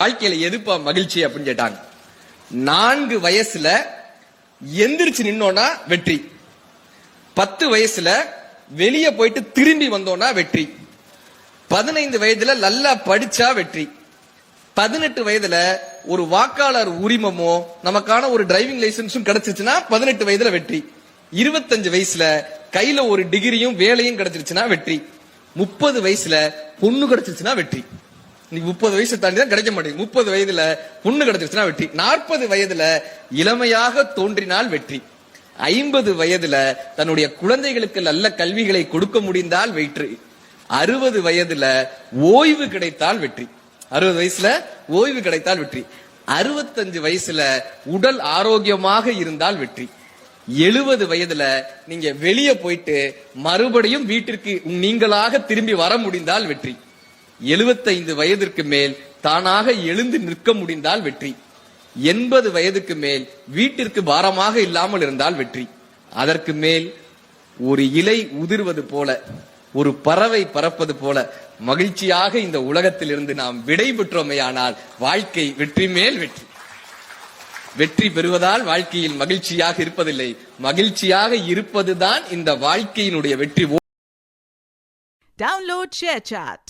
வாழ்க்கையில எதுப்பா மகிழ்ச்சி அப்படின்னு கேட்டாங்க. 4 வயசுல எந்திரிச்சு நின்னோம்னா வெற்றி, 10 வயசுல வெளியே போயிட்டு திரும்பி வந்தோம்னா வெற்றி, 15 வயதுல நல்லா படிச்சா வெற்றி, 18 வயதுல ஒரு வாக்காளர் உரிமமோ நமக்கான ஒரு டிரைவிங் லைசன்ஸும் கிடைச்சிருச்சுன்னா 18 வயதுல வெற்றி, 25 வயசுல கையில ஒரு டிகிரியும் வேலையும் கிடைச்சிருச்சுன்னா வெற்றி, 30 வயசுல பொண்ணு கிடைச்சிருச்சுன்னா வெற்றி. இன்னைக்கு 30 வயசு தாண்டி தான் கிடைக்க மாட்டேங்குது. 30 வயதுல பொண்ணு கிடைச்சிருச்சுன்னா வெற்றி, 40 வயதுல இளமையாக தோன்றினால் வெற்றி, 50 வயதுல தன்னுடைய குழந்தைகளுக்கு நல்ல கல்விகளை கொடுக்க முடிந்தால் வெற்றி, 60 வயதுல ஓய்வு கிடைத்தால் வெற்றி, 60 வயசுல ஓய்வு கிடைத்தால் வெற்றி, 65 வயசுல உடல் ஆரோக்கியமாக இருந்தால் வெற்றி, 70 வயதுல நீங்க வெளியே போயிட்டு மறுபடியும் வீட்டிற்கு நீங்களாக திரும்பி வர முடிந்தால் வெற்றி, 75 வயதிற்கு மேல் தானாக எழுந்து நிற்க முடிந்தால் வெற்றி, 80 வயதுக்கு மேல் வீட்டிற்கு பாரமாக இல்லாமல் இருந்தால் வெற்றி, அதற்கு மேல் ஒரு இலை உதிர்வது போல ஒரு பறவை பறப்பது போல மகிழ்ச்சியாக இந்த உலகத்திலிருந்து நாம் விடை பெற்றோமேயானால் வாழ்க்கை வெற்றி மேல் வெற்றி. வெற்றி பெறுவதால் வாழ்க்கையில் மகிழ்ச்சியாக இருப்பதில்லை, மகிழ்ச்சியாக இருப்பதுதான் இந்த வாழ்க்கையினுடைய வெற்றி. Download ShareChat.